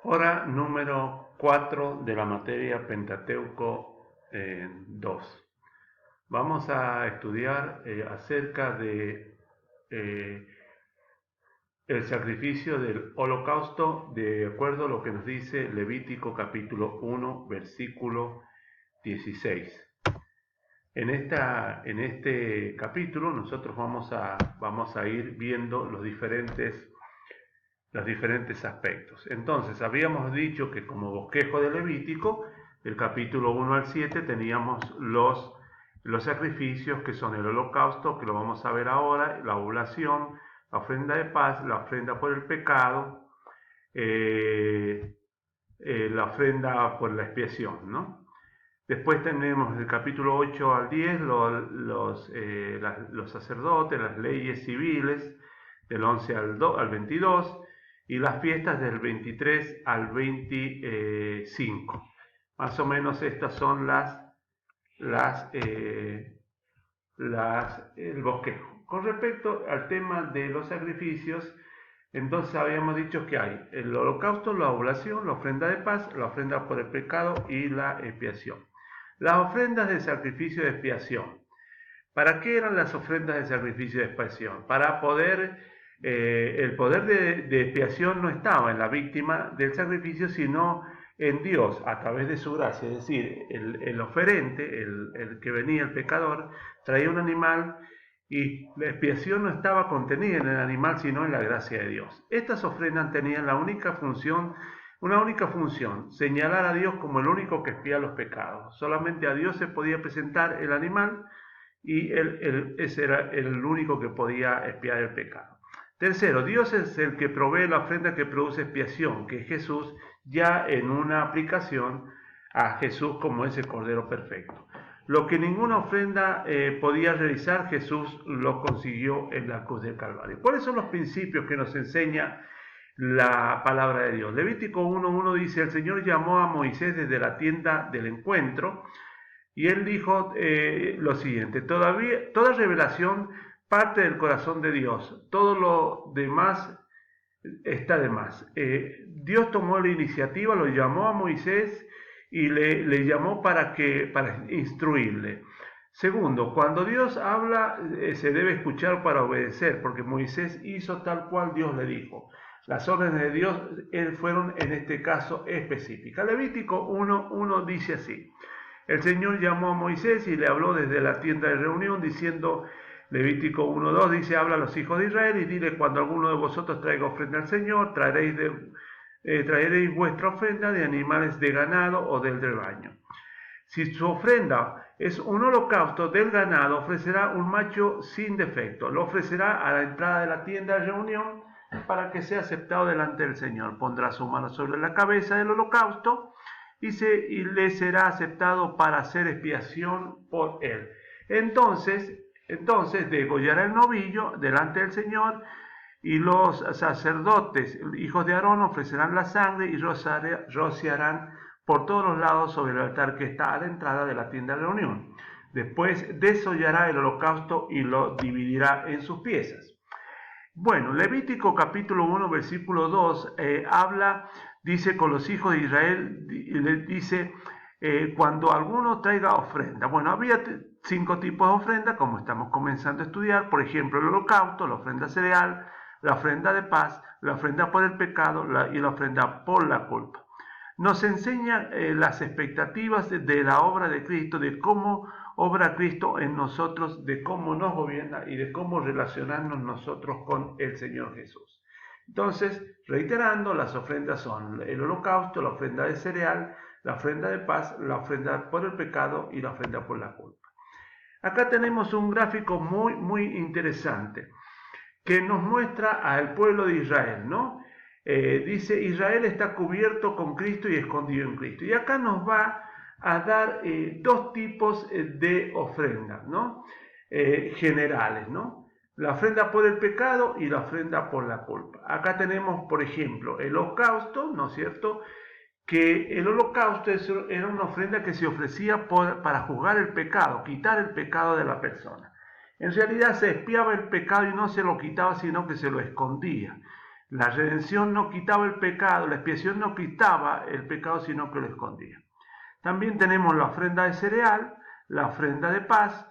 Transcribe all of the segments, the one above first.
Hora número 4 de la materia Pentateuco 2. Vamos a estudiar acerca de eh, el sacrificio del holocausto de acuerdo a lo que nos dice Levítico capítulo 1 versículo 16. En este capítulo nosotros vamos a ir viendo los diferentes aspectos. Entonces, habíamos dicho que como bosquejo de Levítico, del capítulo 1 al 7 teníamos los sacrificios que son el holocausto, que lo vamos a ver ahora, la oblación, la ofrenda de paz, la ofrenda por el pecado, la ofrenda por la expiación, ¿no? Después tenemos del capítulo 8 al 10 los sacerdotes, las leyes civiles, del 11 al 22, y las fiestas del 23 al 25. Más o menos estas son el bosquejo. Con respecto al tema de los sacrificios, entonces habíamos dicho que hay el holocausto, la oblación, la ofrenda de paz, la ofrenda por el pecado y la expiación. Las ofrendas de sacrificio de expiación. ¿Para qué eran las ofrendas de sacrificio de expiación? Para el poder de expiación no estaba en la víctima del sacrificio, sino en Dios, a través de su gracia. Es decir, el oferente, el que venía, el pecador, traía un animal y la expiación no estaba contenida en el animal, sino en la gracia de Dios. Estas ofrendas tenían una única función, señalar a Dios como el único que expía los pecados. Solamente a Dios se podía presentar el animal y ese era el único que podía expiar el pecado. Tercero, Dios es el que provee la ofrenda que produce expiación, que es Jesús, ya en una aplicación a Jesús como ese Cordero perfecto. Lo que ninguna ofrenda podía realizar, Jesús lo consiguió en la cruz del Calvario. ¿Cuáles son los principios que nos enseña la palabra de Dios? Levítico 1:1 dice: el Señor llamó a Moisés desde la tienda del encuentro y él dijo lo siguiente: toda revelación parte del corazón de Dios, todo lo demás está de más. Dios tomó la iniciativa, lo llamó a Moisés y le llamó para instruirle. Segundo, cuando Dios habla, se debe escuchar para obedecer, porque Moisés hizo tal cual Dios le dijo. Las órdenes de Dios fueron en este caso específicas. Levítico 1:1 dice así: el Señor llamó a Moisés y le habló desde la tienda de reunión diciendo, Levítico 1:2 dice: habla a los hijos de Israel y dile, cuando alguno de vosotros traiga ofrenda al Señor, traeréis vuestra ofrenda de animales de ganado o del rebaño. Si su ofrenda es un holocausto del ganado, ofrecerá un macho sin defecto. Lo ofrecerá a la entrada de la tienda de reunión para que sea aceptado delante del Señor. Pondrá su mano sobre la cabeza del holocausto y le será aceptado para hacer expiación por él. Entonces degollará el novillo delante del Señor, y los sacerdotes, hijos de Aarón, ofrecerán la sangre y rociarán por todos los lados sobre el altar que está a la entrada de la tienda de reunión. Después desollará el holocausto y lo dividirá en sus piezas. Bueno, Levítico capítulo 1, versículo 2 dice con los hijos de Israel, le dice, cuando alguno traiga ofrenda. Bueno, había 5 tipos de ofrenda, como estamos comenzando a estudiar. Por ejemplo, el holocausto, la ofrenda cereal, la ofrenda de paz, la ofrenda por el pecado y la ofrenda por la culpa. Nos enseña las expectativas de la obra de Cristo, de cómo obra Cristo en nosotros, de cómo nos gobierna y de cómo relacionarnos nosotros con el Señor Jesús. Entonces, reiterando, las ofrendas son el holocausto, la ofrenda de cereal, la ofrenda de paz, la ofrenda por el pecado y la ofrenda por la culpa. Acá tenemos un gráfico muy, muy interesante que nos muestra al pueblo de Israel, ¿no? Dice, Israel está cubierto con Cristo y escondido en Cristo. Y acá nos va a dar 2 tipos de ofrendas, ¿no? Generales, ¿no? La ofrenda por el pecado y la ofrenda por la culpa. Acá tenemos, por ejemplo, el holocausto, ¿no es cierto?, que el holocausto era una ofrenda que se ofrecía para juzgar el pecado, quitar el pecado de la persona. En realidad se expiaba el pecado y no se lo quitaba, sino que se lo escondía. La redención no quitaba el pecado, la expiación no quitaba el pecado, sino que lo escondía. También tenemos la ofrenda de cereal, la ofrenda de paz,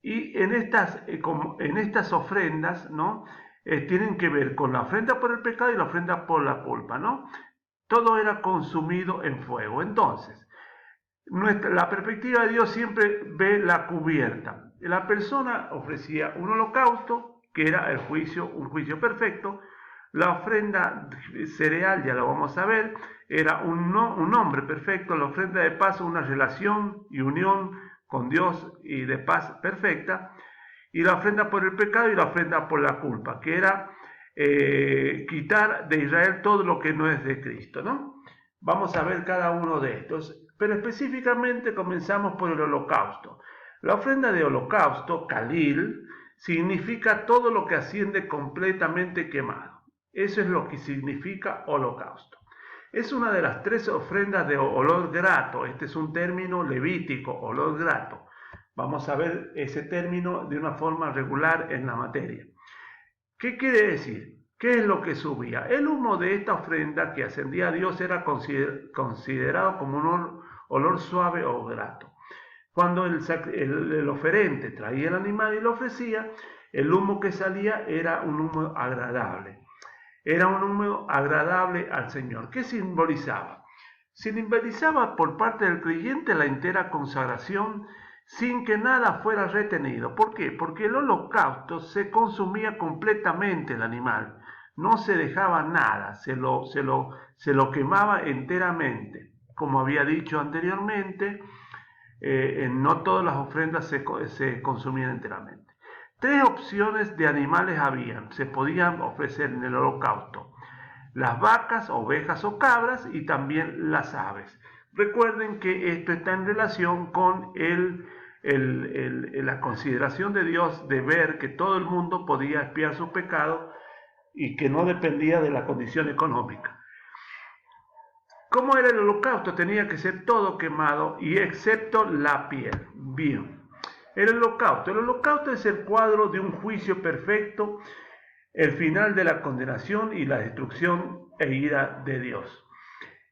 y en estas ofrendas, ¿no? Tienen que ver con la ofrenda por el pecado y la ofrenda por la culpa, ¿no? Todo era consumido en fuego. Entonces, la perspectiva de Dios siempre ve la cubierta. La persona ofrecía un holocausto, que era un juicio perfecto. La ofrenda cereal, ya lo vamos a ver, era un hombre perfecto. La ofrenda de paz, una relación y unión con Dios y de paz perfecta. Y la ofrenda por el pecado y la ofrenda por la culpa, que era quitar de Israel todo lo que no es de Cristo, ¿no? Vamos a ver cada uno de estos, pero específicamente comenzamos por el holocausto. La ofrenda de holocausto, Kalil, significa todo lo que asciende completamente quemado. Eso es lo que significa holocausto. Es una de las 3 ofrendas de olor grato. Este es un término levítico, olor grato. Vamos a ver ese término de una forma regular en la materia. ¿Qué quiere decir? ¿Qué es lo que subía? El humo de esta ofrenda que ascendía a Dios era considerado como un olor suave o grato. Cuando el oferente traía el animal y lo ofrecía, el humo que salía era un humo agradable. Era un humo agradable al Señor. ¿Qué simbolizaba? Simbolizaba por parte del creyente la entera consagración sin que nada fuera retenido. ¿Por qué? Porque el holocausto se consumía completamente el animal. No se dejaba nada, se lo quemaba enteramente. Como había dicho anteriormente, no todas las ofrendas se consumían enteramente. 3 opciones de animales se podían ofrecer en el holocausto: las vacas, ovejas o cabras, y también las aves. Recuerden que esto está en relación con la consideración de Dios de ver que todo el mundo podía expiar sus pecados y que no dependía de la condición económica. ¿Cómo era el holocausto? Tenía que ser todo quemado y excepto la piel. Bien. El holocausto es el cuadro de un juicio perfecto, el final de la condenación y la destrucción e ira de Dios.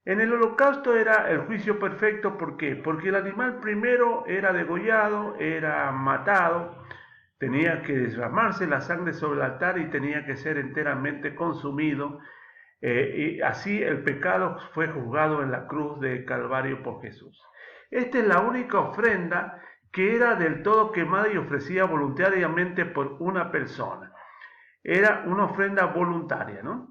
En el holocausto era el juicio perfecto, ¿por qué? Porque el animal primero era degollado, era matado, tenía que derramarse la sangre sobre el altar y tenía que ser enteramente consumido. Y así el pecado fue juzgado en la cruz de Calvario por Jesús. Esta es la única ofrenda que era del todo quemada y ofrecida voluntariamente por una persona. Era una ofrenda voluntaria, ¿no?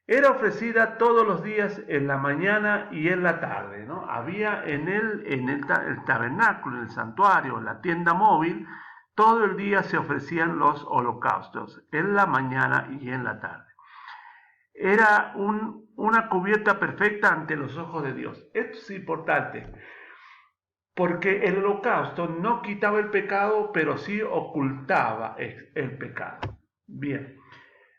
Era ofrecida todos los días en la mañana y en la tarde, ¿no? Había en el tabernáculo, en el santuario, en la tienda móvil, todo el día se ofrecían los holocaustos, en la mañana y en la tarde. Era una cubierta perfecta ante los ojos de Dios. Esto es importante, porque el holocausto no quitaba el pecado, pero sí ocultaba el pecado. Bien,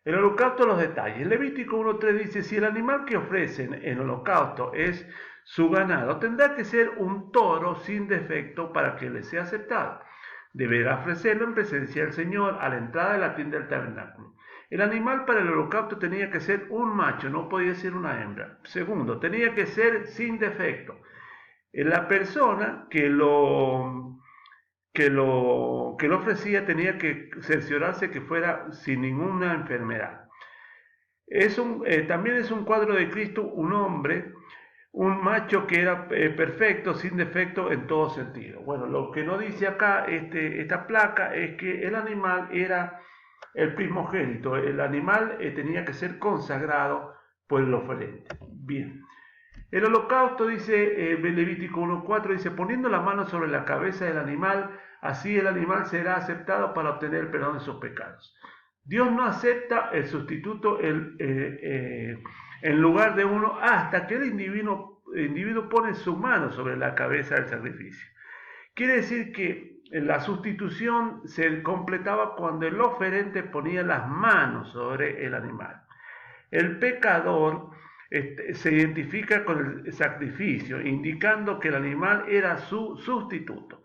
el holocausto, los detalles. Levítico 1.3 dice: si el animal que ofrecen en holocausto es su ganado, tendrá que ser un toro sin defecto para que le sea aceptado. Deberá ofrecerlo en presencia del Señor a la entrada de la tienda del tabernáculo. El animal para el holocausto tenía que ser un macho, no podía ser una hembra. Segundo, tenía que ser sin defecto. La persona que lo ofrecía tenía que cerciorarse que fuera sin ninguna enfermedad. También es un cuadro de Cristo, un hombre, un macho que era perfecto, sin defecto en todo sentido. Bueno, lo que no dice acá esta placa es que el animal era el primogénito. El animal tenía que ser consagrado por el oferente. Bien. El holocausto, dice Levítico 1.4, dice: poniendo la mano sobre la cabeza del animal, así el animal será aceptado para obtener el perdón de sus pecados. Dios no acepta el sustituto en lugar de uno hasta que el individuo pone su mano sobre la cabeza del sacrificio. Quiere decir que la sustitución se completaba cuando el oferente ponía las manos sobre el animal. El pecador se identifica con el sacrificio, indicando que el animal era su sustituto.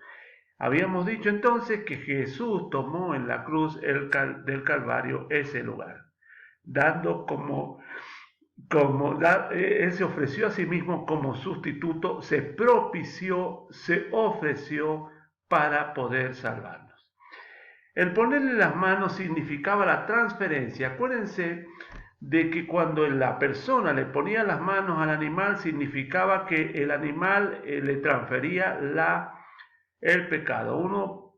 Habíamos dicho entonces que Jesús tomó en la cruz del Calvario ese lugar. dando Él se ofreció a sí mismo como sustituto, se propició, se ofreció para poder salvarnos. El ponerle las manos significaba la transferencia. Acuérdense de que cuando la persona le ponía las manos al animal, significaba que el animal le transfería el pecado.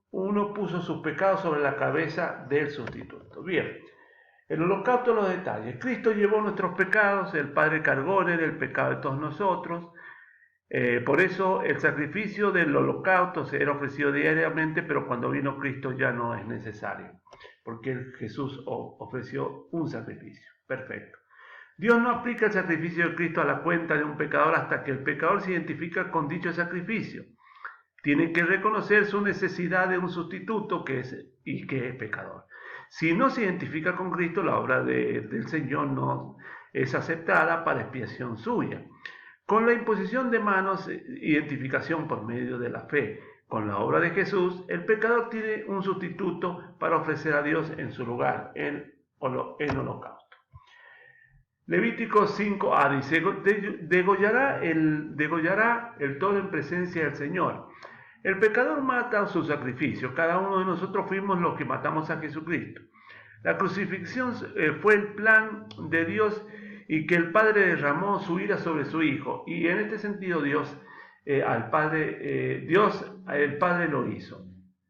Uno puso sus pecados sobre la cabeza del sustituto. Bien, el holocausto, los detalles. Cristo llevó nuestros pecados, el Padre cargó en él el pecado de todos nosotros. Por eso el sacrificio del holocausto se era ofrecido diariamente, pero cuando vino Cristo ya no es necesario, porque Jesús ofreció un sacrificio. Perfecto. Dios no aplica el sacrificio de Cristo a la cuenta de un pecador hasta que el pecador se identifica con dicho sacrificio. Tiene que reconocer su necesidad de un sustituto que es pecador. Si no se identifica con Cristo, la obra del Señor no es aceptada para expiación suya. Con la imposición de manos, identificación por medio de la fe. Con la obra de Jesús, el pecador tiene un sustituto para ofrecer a Dios en su lugar, en holocausto. Levítico 5a dice, degollará el toro en presencia del Señor. El pecador mata su sacrificio. Cada uno de nosotros fuimos los que matamos a Jesucristo. La crucifixión fue el plan de Dios y que el Padre derramó su ira sobre su Hijo. Y en este sentido el Padre lo hizo.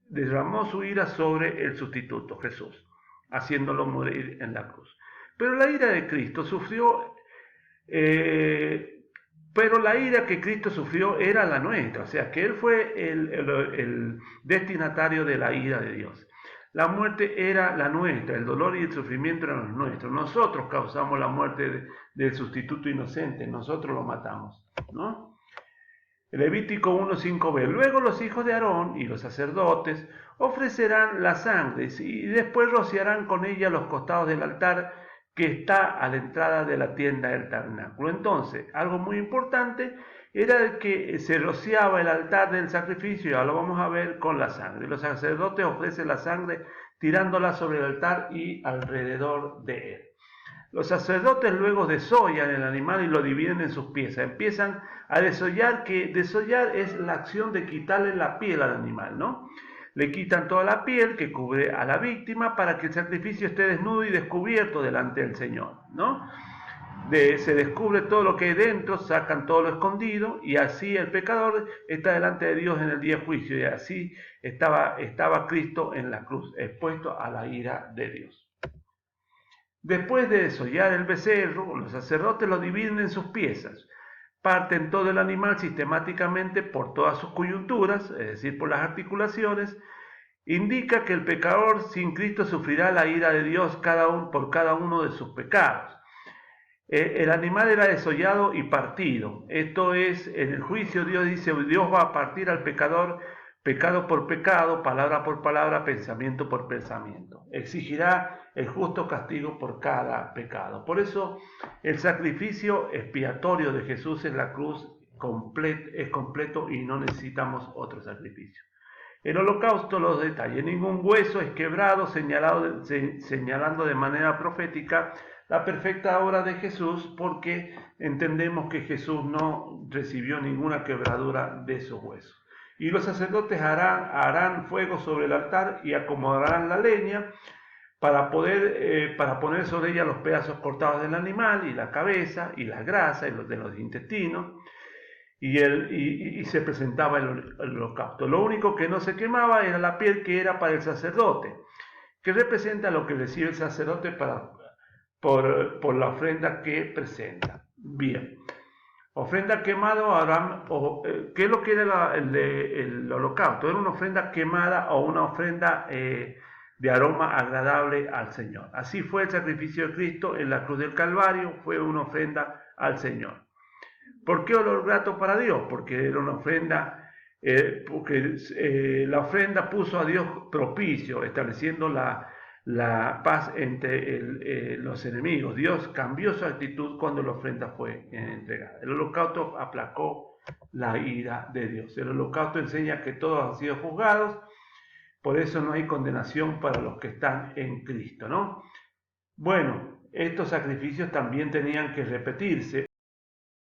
Derramó su ira sobre el sustituto, Jesús, haciéndolo morir en la cruz. Pero la ira de Cristo que Cristo sufrió era la nuestra, o sea que Él fue el destinatario de la ira de Dios. La muerte era la nuestra, el dolor y el sufrimiento eran los nuestros. Nosotros causamos la muerte del sustituto inocente, nosotros lo matamos, ¿no? Levítico 1:5b. Luego los hijos de Aarón y los sacerdotes ofrecerán la sangre y después rociarán con ella los costados del altar que está a la entrada de la tienda del tabernáculo. Entonces, algo muy importante era que se rociaba el altar del sacrificio, ya lo vamos a ver con la sangre. Los sacerdotes ofrecen la sangre tirándola sobre el altar y alrededor de él. Los sacerdotes luego desollan el animal y lo dividen en sus piezas. Empiezan a desollar, que desollar es la acción de quitarle la piel al animal, ¿no? Le quitan toda la piel que cubre a la víctima para que el sacrificio esté desnudo y descubierto delante del Señor, ¿no? Se descubre todo lo que hay dentro, sacan todo lo escondido y así el pecador está delante de Dios en el día de juicio y así estaba Cristo en la cruz, expuesto a la ira de Dios. Después de desollar el becerro, los sacerdotes lo dividen en sus piezas. Parten todo el animal sistemáticamente por todas sus coyunturas, es decir, por las articulaciones. Indica que el pecador sin Cristo sufrirá la ira de Dios por cada uno de sus pecados. El animal era desollado y partido. Esto es, en el juicio Dios dice, Dios va a partir al pecador pecado por pecado, palabra por palabra, pensamiento por pensamiento. Exigirá el justo castigo por cada pecado. Por eso el sacrificio expiatorio de Jesús en la cruz es completo y no necesitamos otro sacrificio. El holocausto, los detalles. Ningún hueso es quebrado, señalando de manera profética la perfecta obra de Jesús, porque entendemos que Jesús no recibió ninguna quebradura de esos huesos. Y los sacerdotes harán fuego sobre el altar y acomodarán la leña para poner sobre ella los pedazos cortados del animal y la cabeza y la grasa y los de los intestinos. Y se presentaba el holocausto. Lo único que no se quemaba era la piel, que era para el sacerdote, que representa lo que recibe el sacerdote por la ofrenda que presenta. Bien, ofrenda quemada, ¿qué es lo que era el holocausto? Era una ofrenda quemada o una ofrenda de aroma agradable al Señor. Así fue el sacrificio de Cristo en la cruz del Calvario, fue una ofrenda al Señor. ¿Por qué olor grato para Dios? Porque era una ofrenda, la ofrenda puso a Dios propicio, estableciendo la paz entre los enemigos. Dios cambió su actitud cuando la ofrenda fue entregada. El holocausto aplacó la ira de Dios. El holocausto enseña que todos han sido juzgados, por eso no hay condenación para los que están en Cristo, ¿no? Bueno, estos sacrificios también tenían que repetirse